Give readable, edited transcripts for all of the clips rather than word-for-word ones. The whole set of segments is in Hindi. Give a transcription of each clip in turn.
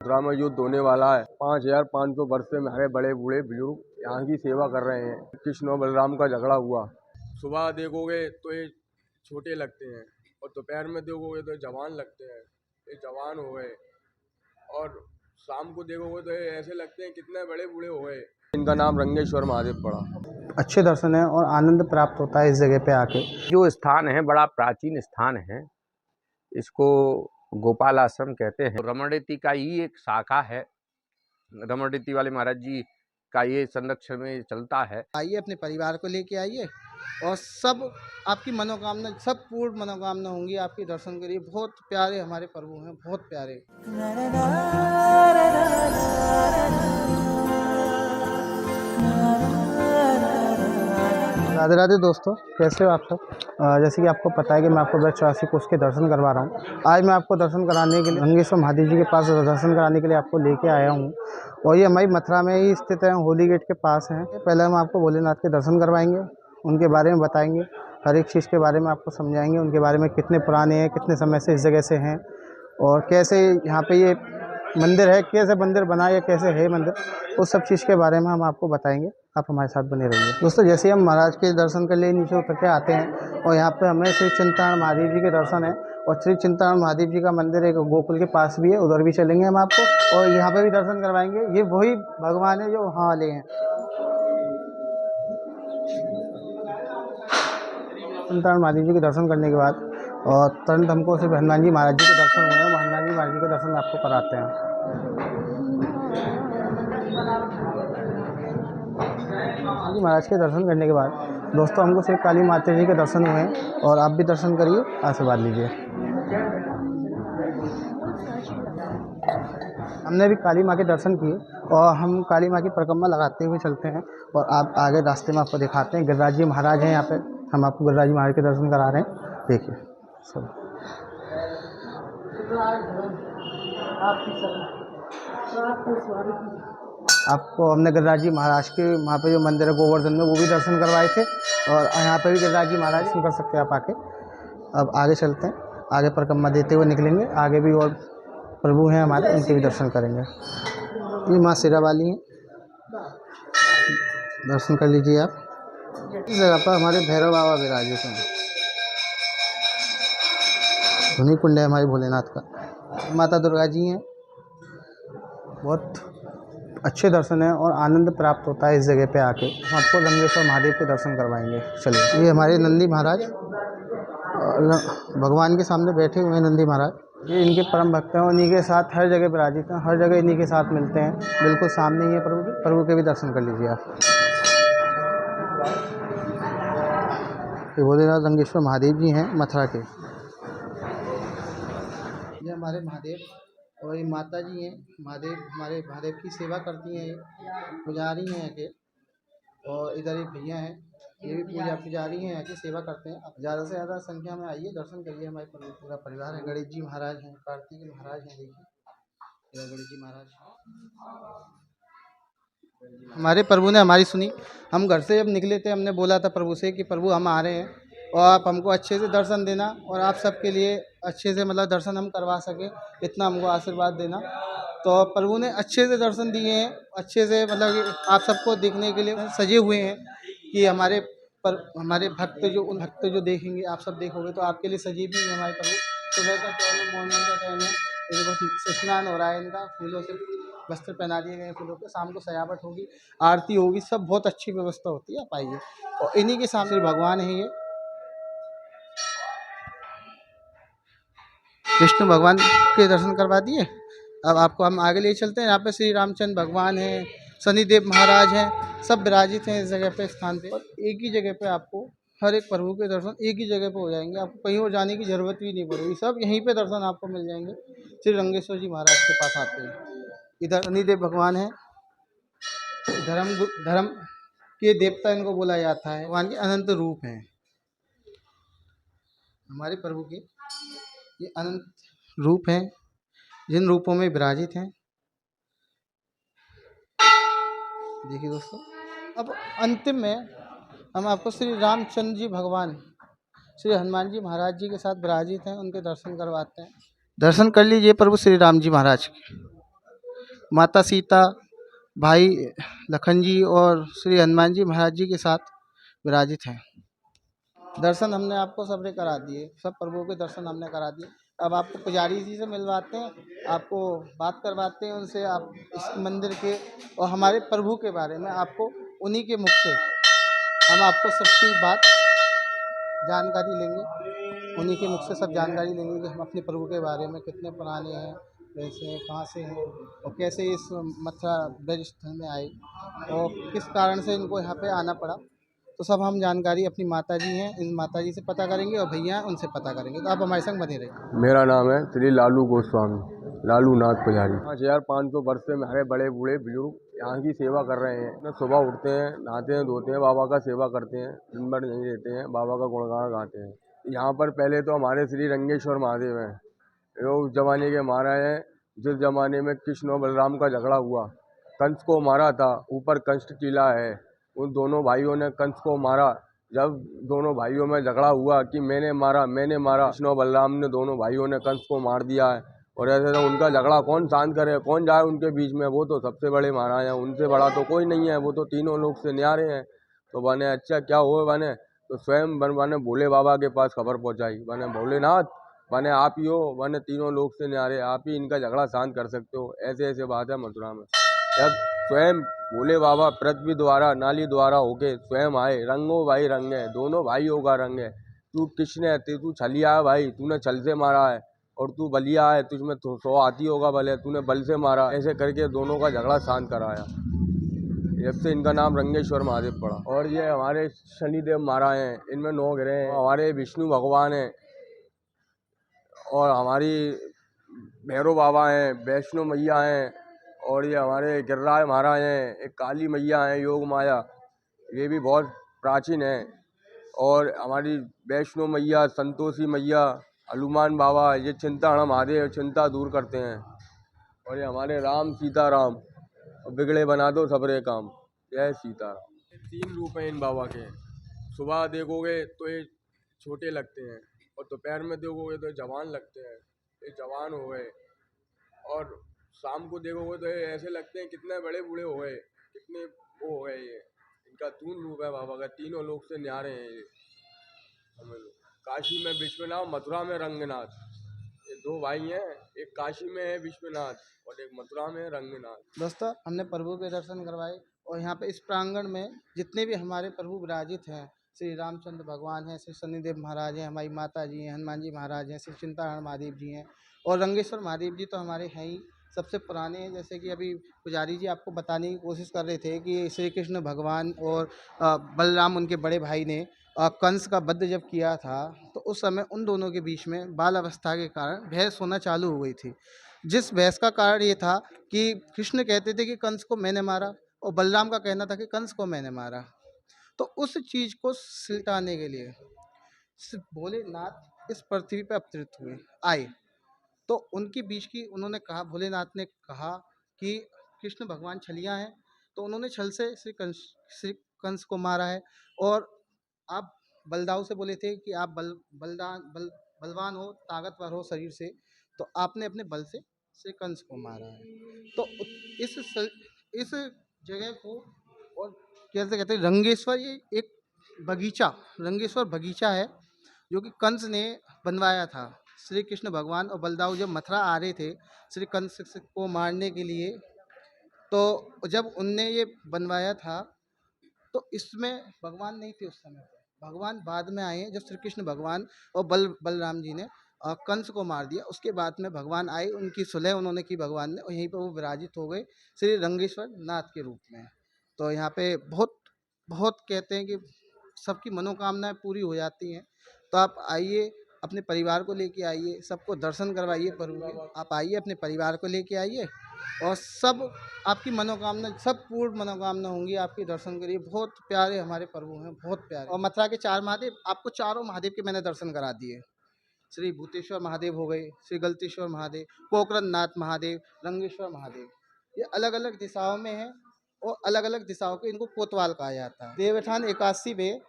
मथुरा में युद्ध होने वाला है। 5500 वर्ष से हमारे बड़े बूढ़े बुजुर्ग यहाँ की सेवा कर रहे हैं। कृष्ण और बलराम का झगड़ा हुआ। सुबह देखोगे तो ये छोटे लगते हैं और दोपहर में देखोगे तो जवान लगते हैं, ये जवान हो गए। और शाम को देखोगे तो ये ऐसे लगते हैं कितने बड़े बूढ़े हो गए। इनका नाम रंगेश्वर महादेव पड़ा। अच्छे दर्शन है और आनंद प्राप्त होता है इस जगह पे आके। जो स्थान है बड़ा प्राचीन स्थान है, इसको गोपाल आश्रम कहते हैं। रमणीति का ही एक शाखा है। रमणीति वाले महाराज जी का ये संरक्षण में चलता है। आइए, अपने परिवार को लेके आइए और सब आपकी मनोकामना, सब पूर्ण मनोकामना होंगी आपके दर्शन करिए। बहुत प्यारे हमारे प्रभु हैं, बहुत प्यारे। राधे राधे दोस्तों, कैसे हो आप सब। जैसे कि आपको पता है कि मैं आपको ब्रज 84 कोष के दर्शन करवा रहा हूँ। आज मैं आपको दर्शन कराने के लिए रंगेश्वर महादेव जी के पास दर्शन कराने के लिए आपको लेके आया हूँ और ये हमारी मथुरा में ही स्थित है, होली गेट के पास है। पहले हम आपको भोलेनाथ के दर्शन करवाएंगे, उनके बारे में बताएंगे, हर एक चीज़ के बारे में आपको समझाएंगे, उनके बारे में कितने पुराने हैं, कितने समय से इस जगह से हैं और कैसे यहाँ पे ये मंदिर है, कैसे मंदिर बना या कैसे है मंदिर, उस सब चीज़ के बारे में हम आपको बताएंगे। आप हमारे साथ बने रहिए दोस्तों। जैसे हम महाराज के दर्शन के लिए नीचे उतर के आते हैं और यहाँ पे हमें श्री चिंतामण महादेव जी के दर्शन है और श्री चिंतामण महादेव जी का मंदिर एक गोकुल के पास भी है, उधर भी चलेंगे हम आपको और यहाँ पे भी दर्शन करवाएंगे। ये वही भगवान है जो वहाँ वाले हैं। चिंतामण महादेव जी के दर्शन करने के बाद और तुरंत हमको सिर्फ हनुमान जी महाराज जी के दर्शन हुए हैं, हनुमान जी महाराज जी के दर्शन आपको कराते हैं। जी महाराज के दर्शन करने के बाद दोस्तों हमको सिर्फ काली माता जी के दर्शन हुए हैं और आप भी दर्शन करिए, आशीर्वाद लीजिए। हमने भी काली माँ के दर्शन किए और हम काली माँ की परिक्रमा लगाते हुए चलते हैं और आप आगे रास्ते में आपको दिखाते हैं। गिरिराज जी महाराज हैं यहाँ पे, हम आपको गिरिराज जी महाराज के दर्शन करा रहे हैं। देखिए सब आपको हमने गिरिराज जी महाराज के वहाँ पे जो मंदिर है गोवर्धन में, वो भी दर्शन करवाए थे और यहाँ पे भी गिरिराज जी महाराज दर्शन कर सकते हैं आप आके। अब आगे चलते हैं, आगे परिक्रमा देते हुए निकलेंगे। आगे भी और प्रभु हैं हमारे, उनके भी दर्शन करेंगे। ये माँ शेरा वाली हैं, दर्शन कर लीजिए आप। इस जगह पर हमारे भैरव बाबा विराजित हैं। धुनी कुंड है हमारे भोलेनाथ का। माता दुर्गा जी हैं। बहुत अच्छे दर्शन है और आनंद प्राप्त होता है इस जगह पे आके। हम आपको रंगेश्वर महादेव के दर्शन करवाएंगे। चलिए, ये हमारे नंदी महाराज भगवान के सामने बैठे हुए हैं। नंदी महाराज ये इनके परम भक्त हैं और इन्हीं के साथ हर जगह विराजित हैं, हर जगह इन्हीं के साथ मिलते हैं। बिल्कुल सामने ही है प्रभु के भी दर्शन कर लीजिए आप। ये भोलेनाथ रंगेश्वर महादेव जी हैं मथुरा के। ये हमारे महादेव और ये माता जी हैं। महादेव हमारे महादेव की सेवा करती हैं, ये पुजारी हैं यहाँ के। और इधर एक भैया हैं, ये भी पुजारी हैं, यहाँ की सेवा करते हैं। ज़्यादा से ज़्यादा संख्या में आइए, दर्शन करिए। हमारे पूरा परिवार है। गणेश जी महाराज हैं, कार्तिक महाराज हैं। देखिए गणेश जी महाराज हमारे प्रभु ने हमारी सुनी। हम घर से जब निकले थे, हमने बोला था प्रभु से कि प्रभु हम आ रहे हैं और आप हमको अच्छे से दर्शन देना और आप सबके लिए अच्छे से मतलब दर्शन हम करवा सके, इतना हमको आशीर्वाद देना। तो प्रभु ने अच्छे से दर्शन दिए हैं, अच्छे से मतलब आप सबको देखने के लिए सजे हुए हैं कि हमारे भक्त जो देखेंगे, आप सब देखोगे तो आपके लिए सजे भी हैं हमारे प्रभु। सुबह का टाइम है, मॉर्निंग का टाइम है, देखो स्नान हो रहा है इनका, फूलों से वस्त्र पहना दिए गए फूलों के। शाम को सजावट होगी, आरती होगी, सब बहुत अच्छी व्यवस्था होती है। आप आइए और इन्हीं के सामने भगवान है, ये विष्णु भगवान के दर्शन करवा दिए। अब आपको हम आगे ले चलते हैं। यहाँ पे श्री रामचंद्र भगवान हैं, शनिदेव महाराज हैं, सब विराजित हैं इस जगह पे, स्थान पे। और एक ही जगह पे आपको हर एक प्रभु के दर्शन एक ही जगह पे हो जाएंगे। आपको कहीं और जाने की जरूरत भी नहीं पड़ेगी, सब यहीं पे दर्शन आपको मिल जाएंगे। श्री रंगेश्वर जी महाराज के पास आते हैं। इधर शनिदेव भगवान है, धर्म के देवता इनको बोला जाता है। भगवान के अनंत रूप हैं हमारे प्रभु के, ये अनंत रूप हैं जिन रूपों में विराजित हैं। देखिए दोस्तों, अब अंतिम में हम आपको श्री रामचंद्र जी भगवान श्री हनुमान जी महाराज जी के साथ विराजित हैं, उनके दर्शन करवाते हैं। दर्शन कर लीजिए प्रभु श्री राम जी महाराज के। माता सीता, भाई लखन जी और श्री हनुमान जी महाराज जी के साथ विराजित हैं। दर्शन हमने आपको सबरे करा दिए, सब प्रभुओं के दर्शन हमने करा दिए। अब आपको पुजारी जी से मिलवाते हैं, आपको बात करवाते हैं उनसे, आप इस मंदिर के और हमारे प्रभु के बारे में आपको उन्हीं के मुख से हम आपको सबकी बात जानकारी लेंगे। उन्हीं के मुख से सब जानकारी लेंगे कि हम अपने प्रभु के बारे में कितने पुराने हैं, कैसे हैं, कहाँ से हैं और कैसे इस मथुरा ब्रज स्थल में आए और किस कारण से इनको यहाँ पे आना पड़ा। तो सब हम जानकारी अपनी माता जी हैं, इन माता जी से पता करेंगे और भैया हैं उनसे पता करेंगे। तो आप हमारे संग बने रहिए। मेरा नाम है श्री लालू गोस्वामी, लालू नाथ पुजारी। 5500 वर्ष से हमारे बड़े बूढ़े बुजुर्ग यहाँ की सेवा कर रहे हैं। न सुबह उठते हैं, नहाते हैं, धोते हैं, बाबा का सेवा करते हैं, दिन भर नहीं रहते हैं, बाबा का गुणगान गाते हैं। यहाँ पर पहले तो हमारे श्री रंगेश्वर महादेव हैं, जो उस जमाने के महाराज हैं, जिस जमाने में कृष्ण और बलराम का झगड़ा हुआ, कंस को मारा था। ऊपर कंस टीला है, उन दोनों भाइयों ने कंस को मारा। जब दोनों भाइयों में झगड़ा हुआ कि मैंने मारा, कृष्ण और बलराम ने दोनों भाइयों ने कंस को मार दिया है। और ऐसे तो उनका झगड़ा कौन शांत करे, कौन जाए उनके बीच में, वो तो सबसे बड़े महाराज हैं, उनसे बड़ा तो कोई नहीं है, वो तो तीनों लोग से न्यारे हैं। तो बने अच्छा क्या हुए, बने तो स्वयं बने भोले बाबा के पास खबर पहुंचाई, बने भोलेनाथ, बने आप ही हो, बने तीनों लोग से न्यारे, आप ही इनका झगड़ा शांत कर सकते हो। ऐसे ऐसे बात है मथुरा में। जब स्वयं भोले बाबा पृथ्वी द्वारा नाली द्वारा होके स्वयं आए, रंगो भाई रंग है, दोनों भाइयों का रंग है। तू कृष्ण है, तू छलिया है भाई, तूने छल से मारा है, और तू बलिया है, तुझमें 100 हाथी होगा भले, तूने बल से मारा। ऐसे करके दोनों का झगड़ा शांत कराया, जब से इनका नाम रंगेश्वर महादेव पड़ा। और ये हमारे शनिदेव महाराज हैं, इनमें 9 ग्रह हैं। हमारे विष्णु भगवान हैं, और हमारी भैरव बाबा हैं, वैष्णो मैया हैं, और ये हमारे गिरिराज महाराज हैं, एक काली मैया हैं, योग माया, ये भी बहुत प्राचीन है। और हमारी वैष्णो मैया, संतोषी मैया, हनुमान बाबा, ये चिंताहरण महादेव चिंता दूर करते हैं। और ये हमारे राम सीताराम, और बिगड़े बना दो सबरे काम, जय सीताराम। 3 रूप हैं इन बाबा के। सुबह देखोगे तो ये छोटे लगते हैं, और दोपहर में देखोगे तो जवान लगते हैं, ये जवान हो गए। और शाम को देखोगे तो ये ऐसे लगते हैं कितने बड़े बूढ़े हो गए, कितने वो हो गए। ये इनका दून रूप है बाबा का, तीनों लोग से न्यारे हैं ये, समझ लो। काशी में विश्वनाथ, मथुरा में रंगनाथ, ये 2 भाई हैं, एक काशी में है विश्वनाथ और एक मथुरा में है रंगनाथ। दोस्तों, हमने प्रभु के दर्शन करवाए और यहाँ पे इस प्रांगण में जितने भी हमारे प्रभु विराजित हैं, श्री रामचंद्र भगवान हैं, श्री शनिदेव महाराज हैं, हमारी माता जी हैं, हनुमान जी महाराज हैं, श्री चिंताहरण महादेव जी हैं, और रंगेश्वर महादेव जी तो हमारे हैं ही, सबसे पुराने हैं। जैसे कि अभी पुजारी जी आपको बताने की कोशिश कर रहे थे कि श्री कृष्ण भगवान और बलराम उनके बड़े भाई ने कंस का वध जब किया था, तो उस समय उन दोनों के बीच में बाल अवस्था के कारण बहस होना चालू हो गई थी। जिस बहस का कारण ये था कि कृष्ण कहते थे कि कंस को मैंने मारा, और बलराम का कहना था कि कंस को मैंने मारा। तो उस चीज को सिलटाने के लिए भोलेनाथ इस पृथ्वी पे अवतरित हुए, आए। तो उनके बीच की उन्होंने कहा, भोलेनाथ ने कहा कि कृष्ण भगवान छलिया हैं, तो उन्होंने छल से श्री कंस को मारा है। और आप बलदाऊ से बोले थे कि आप बलवान हो, ताकतवर हो शरीर से, तो आपने अपने बल से श्री कंस को मारा है। तो इस जगह को, और कैसे कहते हैं, रंगेश्वर, ये एक बगीचा, रंगेश्वर बगीचा है जो कि कंस ने बनवाया था। श्री कृष्ण भगवान और बलदाऊ जब मथुरा आ रहे थे श्री कंस को मारने के लिए, तो जब उनने ये बनवाया था, तो इसमें भगवान नहीं थे उस समय पे। भगवान बाद में आए हैं, जब श्री कृष्ण भगवान और बलराम जी ने कंस को मार दिया, उसके बाद में भगवान आए, उनकी सुलह उन्होंने की भगवान ने, और यहीं पर वो विराजित हो गए श्री रंगेश्वर नाथ के रूप में। तो यहाँ पे बहुत बहुत कहते हैं कि सबकी मनोकामनाएं पूरी हो जाती हैं। तो आप आइए, अपने परिवार को लेके आइए, सबको दर्शन करवाइए प्रभु के। आप आइए, अपने परिवार को लेके आइए, और सब आपकी मनोकामना, सब पूर्ण मनोकामना होंगी आपके दर्शन के लिए। बहुत प्यारे हमारे प्रभु हैं, बहुत प्यारे। और मथुरा के 4 महादेव, आपको चारों महादेव के मैंने दर्शन करा दिए। श्री भूतेश्वर महादेव हो गए, श्री गलतेश्वर महादेव, पोखरन नाथ महादेव, रंगेश्वर महादेव, ये अलग अलग दिशाओं में हैं, और अलग अलग दिशाओं के इनको कोतवाल कहा जाता है। देवठान 81 में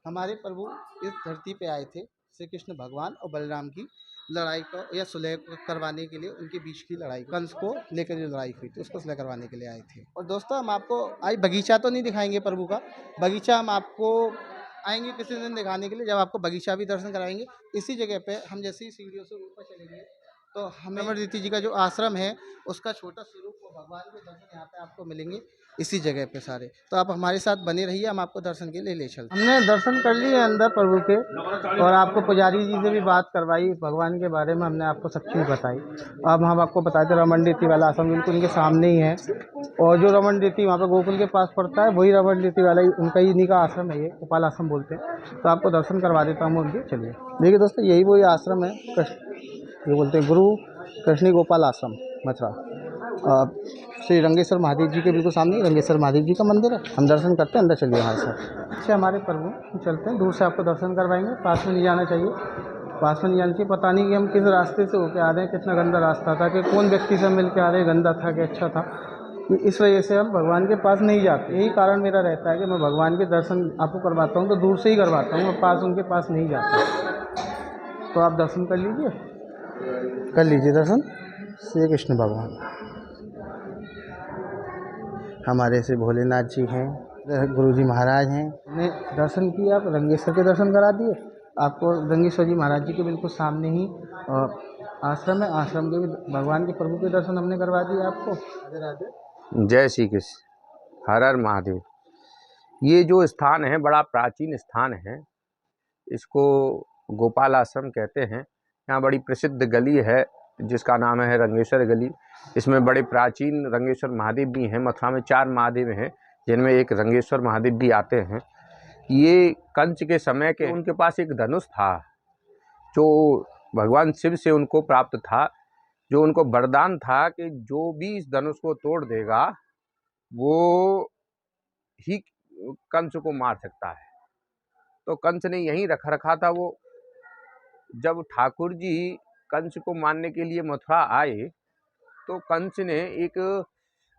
हमारे प्रभु इस धरती पे आए थे, श्री कृष्ण भगवान और बलराम की लड़ाई को या सुलह करवाने के लिए, उनके बीच की लड़ाई, कंस को लेकर जो लड़ाई हुई थी उसको सुलह करवाने के लिए आए थे। और दोस्तों हम आपको आज बगीचा तो नहीं दिखाएंगे प्रभु का, बगीचा हम आपको आएंगे किसी दिन दिखाने के लिए, जब आपको बगीचा भी दर्शन कराएंगे। इसी जगह पे हम जैसे ही सीढ़ियों से ऊपर चलेंगे तो हमें अमरदीति जी का जो आश्रम है उसका छोटा स्वरूप वो भगवान के दर्शन यहाँ पे आपको मिलेंगे इसी जगह पे सारे। तो आप हमारे साथ बने रहिए, हम आपको दर्शन के लिए ले चलते हैं। हमने दर्शन कर लिए अंदर प्रभु के, और आपको पुजारी जी से भी बात करवाई, भगवान के बारे में हमने आपको सब चीज़ बताई। अब हम आपको बताते रमणदीति वाला आश्रम बिल्कुल उनके सामने ही है, और जो रमणदीति वहाँ पे गोकुल के पास पड़ता है वही रमणदीति वाला ही उनका ही, इन्हीं का आश्रम है, ये गोपाल आश्रम बोलते हैं। तो आपको दर्शन करवा देता हूँ उनके। चलिए देखिए दोस्तों, यही वही आश्रम है, ये बोलते हैं गुरु कृष्णी गोपाल आश्रम मथुरा। श्री रंगेश्वर महादेव जी के बिल्कुल सामने रंगेश्वर महादेव जी का मंदिर है। हम दर्शन करते हैं, अंदर चलिए हमारे साथ। अच्छा हमारे प्रभु चलते हैं, दूर से आपको दर्शन करवाएंगे, पास में नहीं जाना चाहिए, पास में नहीं जाना चाहिए। पता नहीं कि हम किस रास्ते से होकर आ रहे हैं, कितना गंदा रास्ता था, कि कौन व्यक्ति से मिल के आ रहे हैं, गंदा था कि अच्छा था, इस वजह से हम भगवान के पास नहीं जाते। यही कारण मेरा रहता है कि मैं भगवान के दर्शन आपको करवाता हूँ तो दूर से ही करवाता हूँ, मैं पास उनके पास नहीं जाता। तो आप दर्शन कर लीजिए दर्शन। श्री कृष्ण भगवान हमारे से भोलेनाथ जी हैं, गुरु जी महाराज हैं। हमने दर्शन किए, आप रंगेश्वर के दर्शन करा दिए, आपको रंगेश्वर जी महाराज जी के बिल्कुल सामने ही आश्रम है, आश्रम के भी भगवान के प्रभु के दर्शन हमने करवा दिए आपको। राधे राधे, जय श्री कृष्ण, हर हर महादेव। ये जो स्थान है बड़ा प्राचीन स्थान है, इसको गोपाल आश्रम कहते हैं। यहाँ बड़ी प्रसिद्ध गली है जिसका नाम है रंगेश्वर गली। इसमें बड़े प्राचीन रंगेश्वर महादेव भी हैं। मथुरा में 4 महादेव हैं, जिनमें एक रंगेश्वर महादेव भी आते हैं। ये कंस के समय के उनके पास एक धनुष था, जो भगवान शिव से उनको प्राप्त था, जो उनको वरदान था कि जो भी इस धनुष को तोड़ देगा वो ही कंस को मार सकता है। तो कंस ने यहीं रखा था वो। जब ठाकुर जी कंस को मारने के लिए मथुरा आए तो कंस ने एक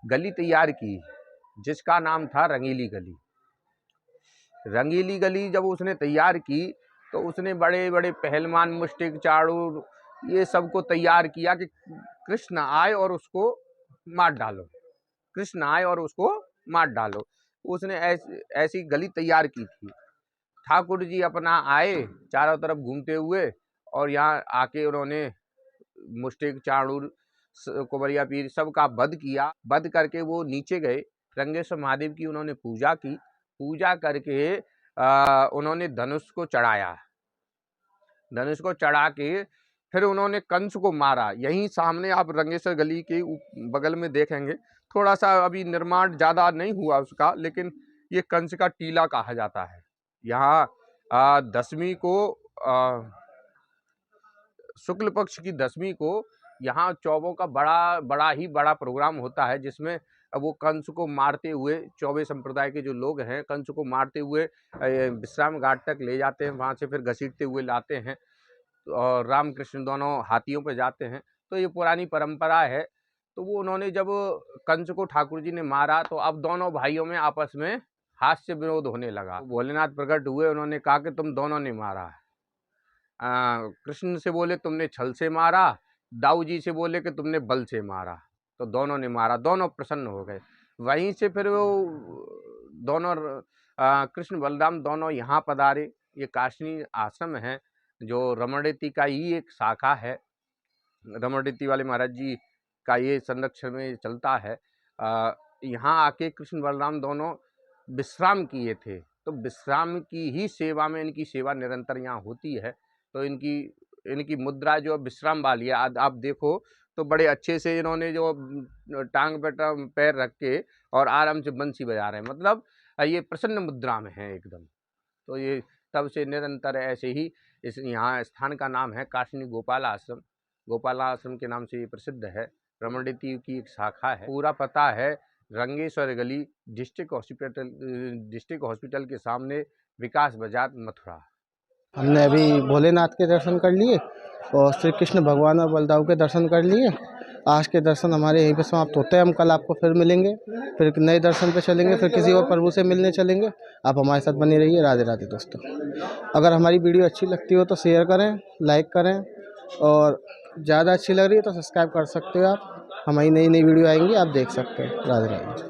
गली तैयार की जिसका नाम था रंगीली गली। रंगीली गली जब उसने तैयार की तो उसने बड़े बड़े पहलवान, मुष्टिक, चाड़ूर, ये सबको तैयार किया कि कृष्ण आए और उसको मार डालो, कृष्ण आए और उसको मार डालो। उसने ऐसी गली तैयार की थी। ठाकुर जी अपना आए चारों तरफ घूमते हुए, और यहाँ आके उन्होंने मुष्टिक, चाड़ूर, कुबरिया पीर सबका वध किया। वध करके वो नीचे गए, रंगेश्वर महादेव की उन्होंने पूजा की। पूजा करके उन्होंने धनुष को चढ़ाया। धनुष को चढ़ा के फिर उन्होंने कंस को मारा। यहीं सामने आप रंगेश्वर गली के बगल में देखेंगे, थोड़ा सा अभी निर्माण ज़्यादा नहीं हुआ उसका, लेकिन ये कंस का टीला कहा जाता है। यहाँ 10वीं को शुक्ल पक्ष की 10वीं को यहाँ चौबों का बड़ा प्रोग्राम होता है, जिसमें वो कंस को मारते हुए, चौबे संप्रदाय के जो लोग हैं कंस को मारते हुए विश्राम घाट तक ले जाते हैं, वहाँ से फिर घसीटते हुए लाते हैं, और रामकृष्ण दोनों हाथियों पर जाते हैं। तो ये पुरानी परंपरा है। तो वो उन्होंने जब कंस को ठाकुर जी ने मारा तो अब दोनों भाइयों में आपस में हास्य विरोध होने लगा। भोलेनाथ प्रकट हुए, उन्होंने कहा कि तुम दोनों ने मारा है। कृष्ण से बोले तुमने छल से मारा, दाऊ जी से बोले कि तुमने बल से मारा। तो दोनों ने मारा, दोनों प्रसन्न हो गए। वहीं से फिर वो दोनों कृष्ण बलराम दोनों यहाँ पधारे। ये काशनी आश्रम है जो रमणदीति का ही एक शाखा है। रमणदीति वाले महाराज जी का ये संरक्षण में चलता है। यहाँ आके कृष्ण बलराम दोनों विश्राम किए थे, तो विश्राम की ही सेवा में इनकी सेवा निरंतर यहाँ होती है। तो इनकी मुद्रा जो विश्राम वाली है, आप देखो तो बड़े अच्छे से इन्होंने जो टांग पे पैर रख के और आराम से बंसी बजा रहे हैं, मतलब ये प्रसन्न मुद्रा में है एकदम। तो ये तब से निरंतर ऐसे ही इस यहाँ स्थान का नाम है काशनी गोपाल आश्रम। गोपाल आश्रम के नाम से ये प्रसिद्ध है। रमणदीति की एक शाखा है। पूरा पता है रंगेश्वर गली, डिस्ट्रिक्ट हॉस्पिटल के सामने, विकास बाजार, मथुरा। हमने अभी भोलेनाथ के दर्शन कर लिए और श्री कृष्ण भगवान और बलदाऊ के दर्शन कर लिए। आज के दर्शन हमारे यहीं पे समाप्त होते हैं। हम कल आपको फिर मिलेंगे, फिर नए दर्शन पे चलेंगे, फिर किसी और प्रभु से मिलने चलेंगे। आप हमारे साथ बने रहिए। राधे राधे दोस्तों। अगर हमारी वीडियो अच्छी लगती हो तो शेयर करें, लाइक करें, और ज़्यादा अच्छी लग रही है तो सब्सक्राइब कर सकते हो आप। हमारी नई नई वीडियो आएंगी, आप देख सकते हो। राधे राधे।